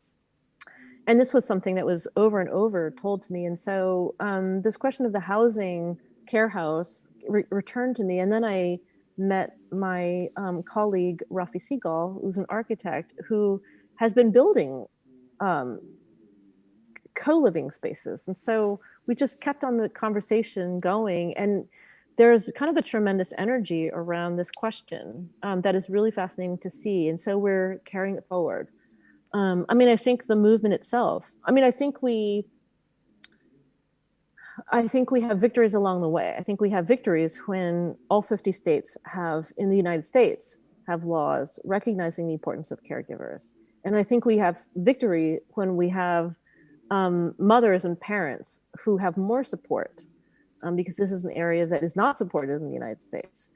And this was something that was over and over told to me. And so this question of the housing care house returned to me. And then I met my colleague, Rafi Segal, who's an architect who has been building co-living spaces. And so we just kept on the conversation going. And there's kind of a tremendous energy around this question that is really fascinating to see. And so we're carrying it forward. I think the movement itself, I think we have victories along the way. I think we have victories when all 50 states in the United States have laws recognizing the importance of caregivers. And I think we have victory when we have mothers and parents who have more support, because this is an area that is not supported in the United States.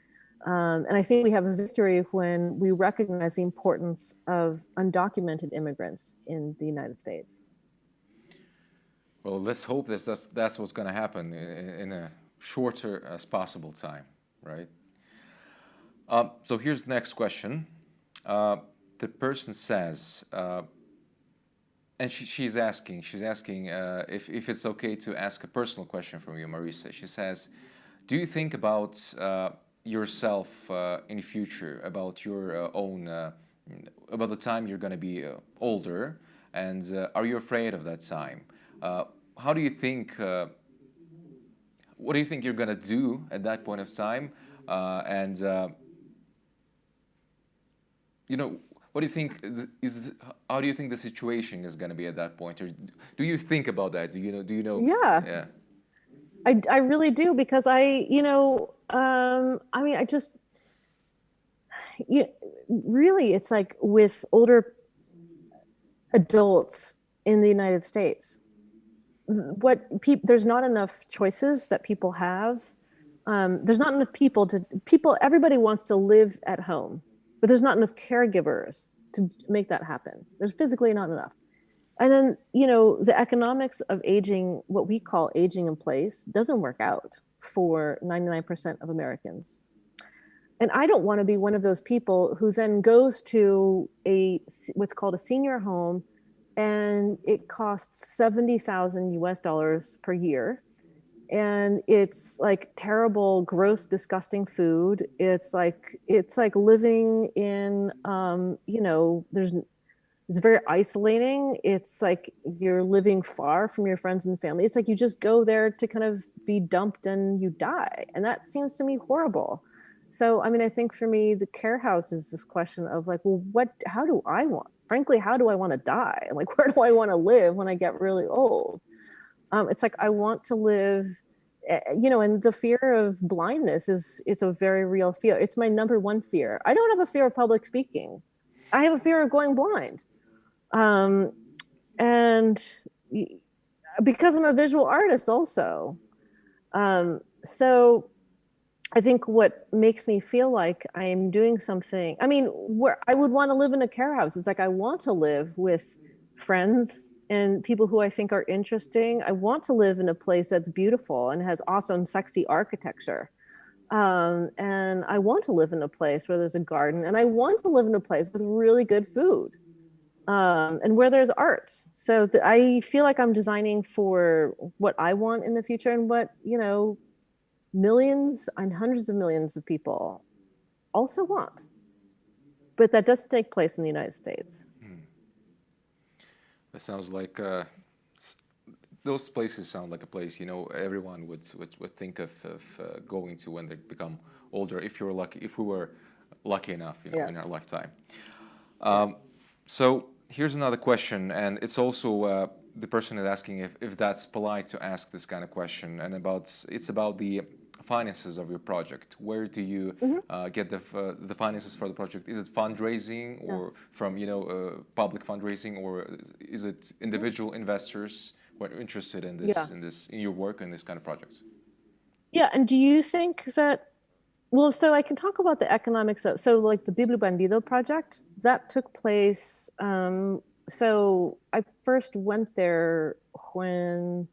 And I think we have a victory when we recognize the importance of undocumented immigrants in the United States. Well, let's hope that's what's going to happen in a shorter as possible time, right? So here's the next question. The person says, and she's asking if it's okay to ask a personal question from you, Marisa. She says, do you think about yourself in the future, about your own, about the time you're going to be older, and are you afraid of that time? How do you think, what do you think you're going to do at that point of time? What do you think how do you think the situation is going to be at that point? Or do you think about that? Do you know? Yeah. I really do, because really, it's like with older adults in the United States, there's not enough choices that people have. There's not enough everybody wants to live at home, but there's not enough caregivers to make that happen. There's physically not enough. And then, the economics of aging, what we call aging in place, doesn't work out for 99% of Americans. And I don't want to be one of those people who then goes to what's called a senior home, and it costs $70,000 per year. And it's like terrible, gross, disgusting food. It's like living in, it's very isolating. It's like you're living far from your friends and family. It's like you just go there to kind of be dumped and you die. And that seems to me horrible. So, I think for me, the care house is this question of like, well, how do I want to die? Like, where do I want to live when I get really old? It's like, I want to live and the fear of blindness it's a very real fear. It's my number one fear. I don't have a fear of public speaking. I have a fear of going blind. And because I'm a visual artist also. So I think what makes me feel like I'm doing something, I mean, where I would want to live in a care house. It's like, I want to live with friends and people who I think are interesting. I want to live in a place that's beautiful and has awesome, sexy architecture. And I want to live in a place where there's a garden, and I want to live in a place with really good food, and where there's art. So I feel like I'm designing for what I want in the future, and what, millions and hundreds of millions of people also want. But that doesn't take place in the United States. That sounds like those places sound like a place everyone would think of going to when they become older. If we were lucky enough, in our lifetime. So here's another question, and it's also the person is asking if that's polite to ask this kind of question, and it's about the finances of your project. Where do you get the finances for the project? Is it fundraising or from public fundraising, or is it individual investors who are interested in this in your work and this kind of projects? Yeah, and do you think that? Well, so I can talk about the economics of, so like the Biblu Bandido project that took place. So I first went there when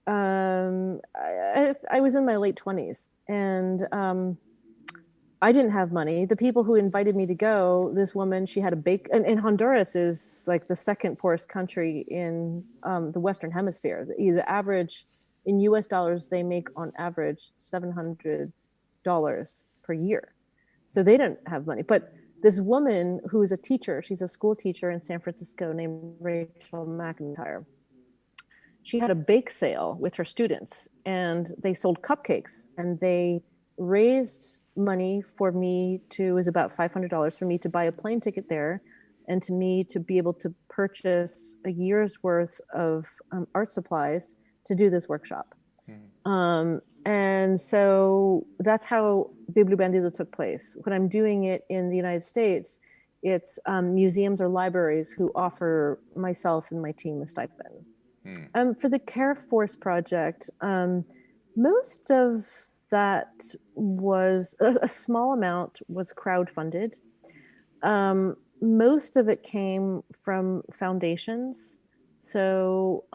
I was in my late 20s, and I didn't have money. The people who invited me to go, this woman, she had a and Honduras is like the second poorest country in the Western Hemisphere. The average in US dollars, they make on average $700 per year. So they didn't have money. But this woman who is a teacher, she's a school teacher in San Francisco named Rachel McIntyre. She had a bake sale with her students, and they sold cupcakes, and they raised money for me it was about $500 for me to buy a plane ticket there, and to me to be able to purchase a year's worth of art supplies to do this workshop. And so that's how Biblu Bandido took place. When I'm doing it in the United States, it's museums or libraries who offer myself and my team a stipend. For the Care Force project, most of that was a small amount was crowdfunded. Most of it came from foundations. So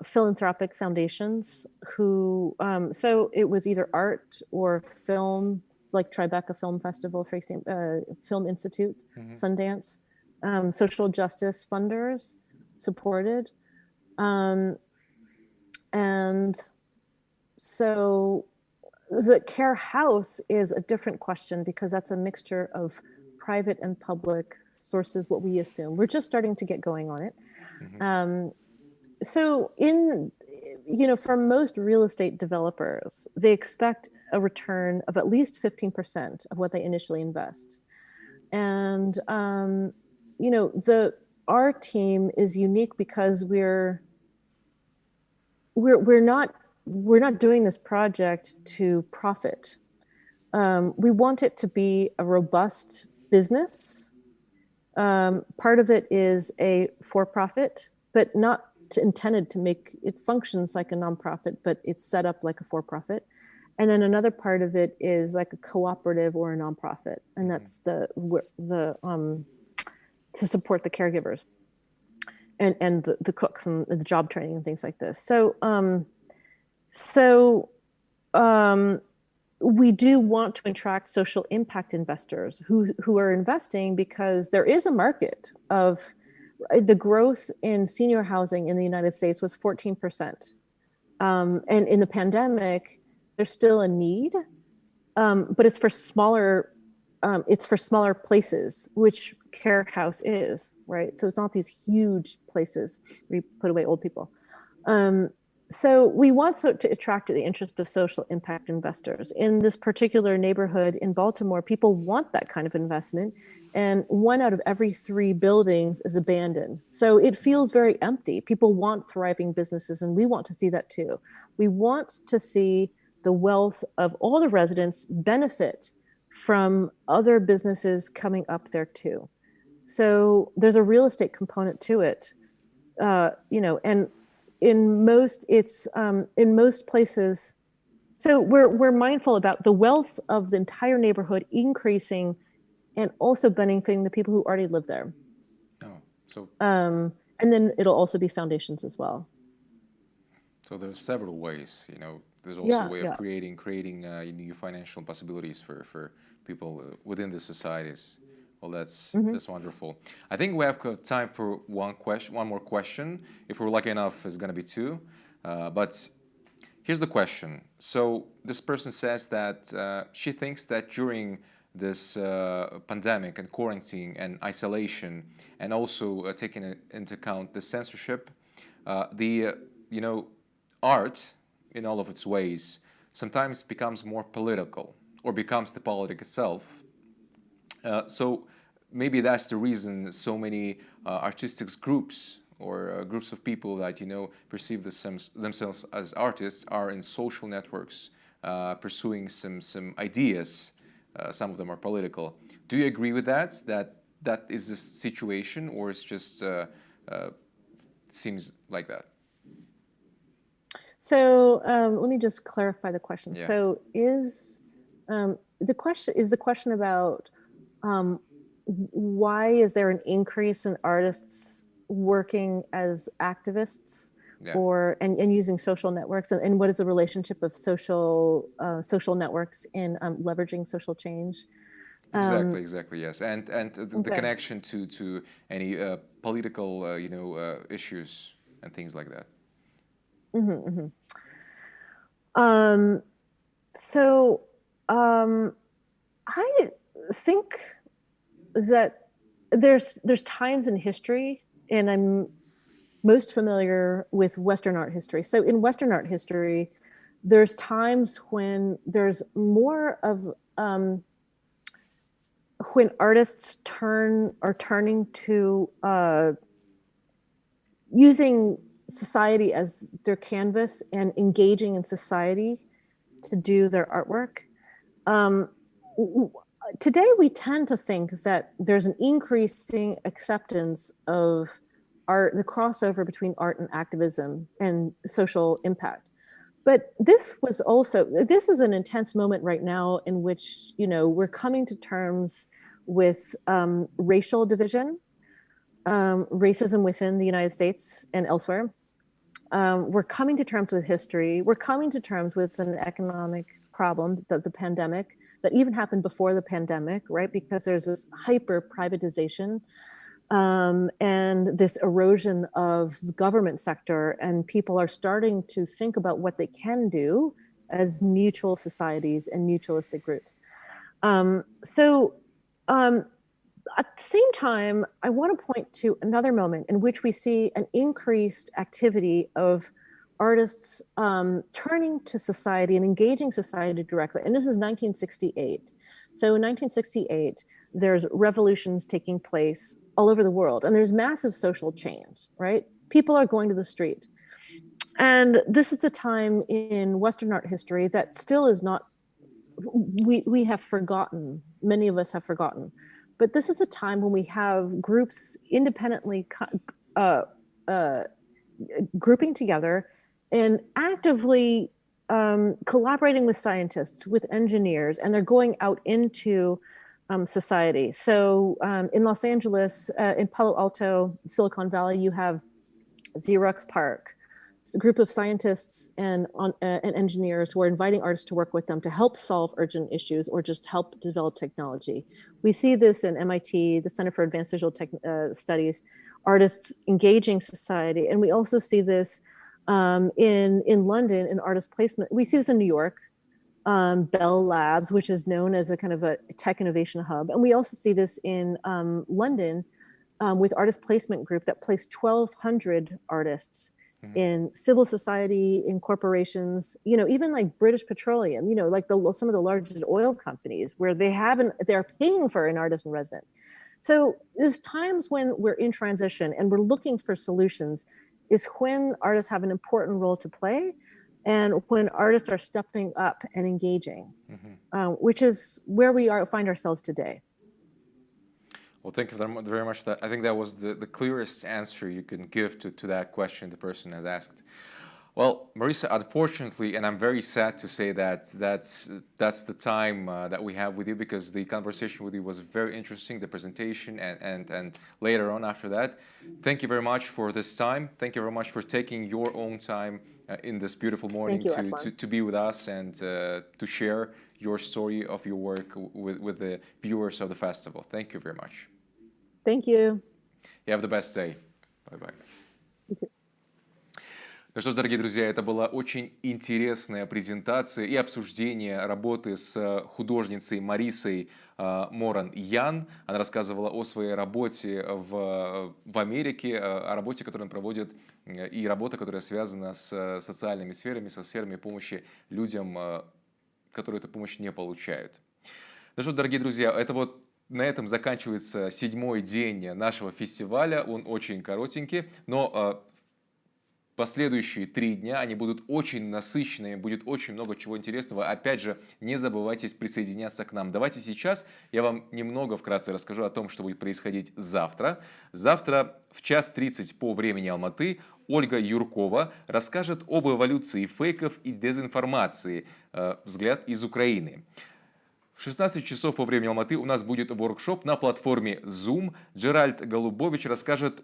philanthropic foundations who, so it was either art or film, like Tribeca Film Festival, for example, Film Institute, Sundance, social justice funders supported. And so the Care House is a different question, because that's a mixture of private and public sources, what we assume. We're just starting to get going on it. So for most real estate developers, they expect a return of at least 15% of what they initially invest. And, our team is unique because we're not doing this project to profit. We want it to be a robust business. Part of it is a for-profit, but not intended to make it functions like a nonprofit, but it's set up like a for-profit. And then another part of it is like a cooperative or a nonprofit, and that's the to support the caregivers and the cooks and the job training and things like this. So we do want to attract social impact investors who are investing, because there is a market of the growth in senior housing in the United States was 14%. And in the pandemic, there's still a need, but it's for smaller places, which Care House is, right? So it's not these huge places where you put away old people. So we want to attract the interest of social impact investors. In this particular neighborhood in Baltimore, people want that kind of investment. and 1 out of every 3 buildings is abandoned. So it feels very empty. People want thriving businesses, and we want to see that too. We want to see the wealth of all the residents benefit from other businesses coming up there too. So there's a real estate component to it, and in most places. So we're mindful about the wealth of the entire neighborhood increasing, and also benefiting the people who already live there. Oh, so and then it'll also be foundations as well. so there's several ways. There's also a way of Yeah. creating new financial possibilities for people within the societies. Well, that's wonderful. I think we have time for one more question. If we're lucky enough, it's going to be 2. But here's the question. So this person says that she thinks that during this pandemic and quarantine and isolation, and also taking into account the censorship, the art in all of its ways sometimes becomes more political, or becomes the politic itself. So maybe that's the reason so many artistic groups or groups of people that perceive themselves as artists are in social networks, pursuing some ideas. Some of them are political. Do you agree with that? That is the situation, or it's just seems like that? So let me just clarify the question. Yeah. So is the question about why is there an increase in artists working as activists, and using social networks, and what is the relationship of social networks in leveraging social change? Exactly. Yes, and the connection to any political issues and things like that. So I think that there's times in history, and I'm most familiar with Western art history. So in Western art history, there's times when there's more of when artists are turning to using society as their canvas and engaging in society to do their artwork. Today, we tend to think that there's an increasing acceptance of art, the crossover between art and activism and social impact. But this is an intense moment right now in which, we're coming to terms with racial division, racism within the United States and elsewhere. We're coming to terms with history. We're coming to terms with an economic problem, the pandemic, that even happened before the pandemic, right? Because there's this hyper privatization and this erosion of the government sector, and people are starting to think about what they can do as mutual societies and mutualistic groups. At the same time, I want to point to another moment in which we see an increased activity of artists turning to society and engaging society directly. And this is 1968. So in 1968, there's revolutions taking place all over the world, and there's massive social change, right? People are going to the street. And this is the time in Western art history that still is not, we have forgotten, many of us have forgotten. But this is a time when we have groups independently grouping together and actively collaborating with scientists, with engineers, and they're going out into society. So in Los Angeles, in Palo Alto, Silicon Valley, you have Xerox PARC. It's a group of scientists and engineers who are inviting artists to work with them to help solve urgent issues or just help develop technology. We see this in MIT, the Center for Advanced Visual Studies, artists engaging society. And we also see this in London in artist placement. We see this in New York, Bell Labs, which is known as a kind of a tech innovation hub. And we also see this in London with artist placement group that placed 1,200 artists in civil society, in corporations, even like British Petroleum, like some of the largest oil companies where they're paying for an artist in residence. So there's times when we're in transition and we're looking for solutions is when artists have an important role to play and when artists are stepping up and engaging, which is where we find ourselves today. Well, thank you very much. I think that was the clearest answer you can give to that question the person has asked. Well, Marisa, unfortunately, and I'm very sad to say that that's the time that we have with you, because the conversation with you was very interesting, the presentation, and later on after that. Thank you very much for this time. Thank you very much for taking your own time in this beautiful morning to be with us and to share your story of your work with the viewers of the festival. Thank you very much. Thank you. You have the best day. Bye-bye. You too. Ну что ж, дорогие друзья, это была очень интересная презентация и обсуждение работы с художницей Марисой Моран Ян. Она рассказывала о своей работе в Америке, о работе, которую она проводит, и работа, которая связана с социальными сферами, со сферами помощи людям, которые эту помощь не получают. Ну что ж, дорогие друзья, на этом заканчивается 7-й день нашего фестиваля. Он очень коротенький, но последующие 3 дня, они будут очень насыщенными, будет очень много чего интересного. Опять же, не забывайте присоединяться к нам. Давайте сейчас я вам немного вкратце расскажу о том, что будет происходить завтра. Завтра в 1:30 по времени Алматы Ольга Юркова расскажет об эволюции фейков и дезинформации. Взгляд из Украины. В 16 часов по времени Алматы у нас будет воркшоп на платформе Zoom. Джеральд Голубович расскажет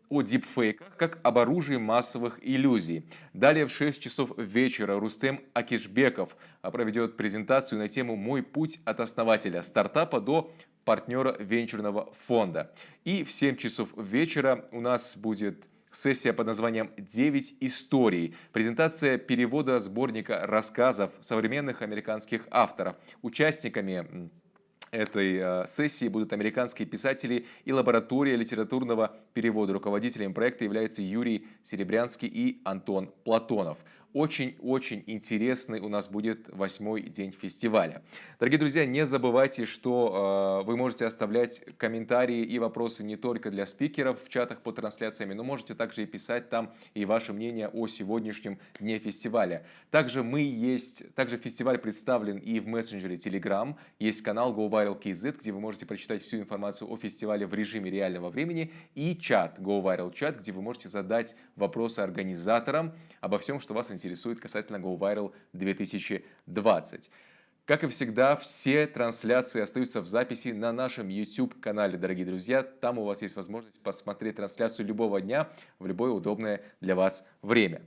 о дипфейках как об оружии массовых иллюзий. Далее в 6 часов вечера Рустем Акишбеков проведет презентацию на тему «Мой путь от основателя стартапа до партнера венчурного фонда». И в 7 часов вечера у нас будет сессия под названием «9 историй». Презентация перевода сборника рассказов современных американских авторов. Участниками этой сессии будут американские писатели и лаборатория литературного перевода. Руководителями проекта являются Юрий Серебрянский и Антон Платонов. Очень-очень интересный у нас будет 8-й день фестиваля. Дорогие друзья, не забывайте, что вы можете оставлять комментарии и вопросы не только для спикеров в чатах под трансляциями, но можете также и писать там и ваше мнение о сегодняшнем дне фестиваля. Также фестиваль представлен и в мессенджере Telegram. Есть канал GoViralKZ, где вы можете прочитать всю информацию о фестивале в режиме реального времени, и чат GoViralChat, где вы можете задать вопросы организаторам обо всем, что вас интересует касательно GoViral 2020. Как и всегда, все трансляции остаются в записи на нашем YouTube-канале, дорогие друзья. Там у вас есть возможность посмотреть трансляцию любого дня в любое удобное для вас время.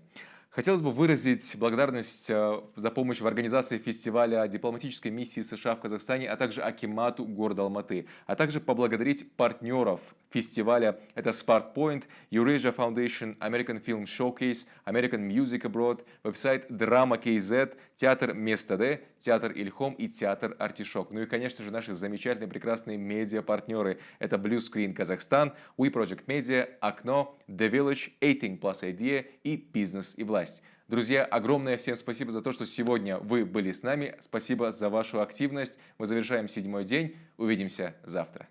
Хотелось бы выразить благодарность за помощь в организации фестиваля дипломатической миссии США в Казахстане, а также Акимату города Алматы, а также поблагодарить партнеров фестиваля. Это Smart Point, Eurasia Foundation, American Film Showcase, American Music Abroad, веб-сайт Drama KZ, театр Место Д, театр Ильхом и театр Артишок. Ну и, конечно же, наши замечательные, прекрасные медиа-партнеры. Это Blue Screen Казахстан, We Project Media, Окно, The Village, 18+ Idea и Бизнес и власть. Друзья, огромное всем спасибо за то, что сегодня вы были с нами. Спасибо за вашу активность. Мы завершаем 7-й день. Увидимся завтра.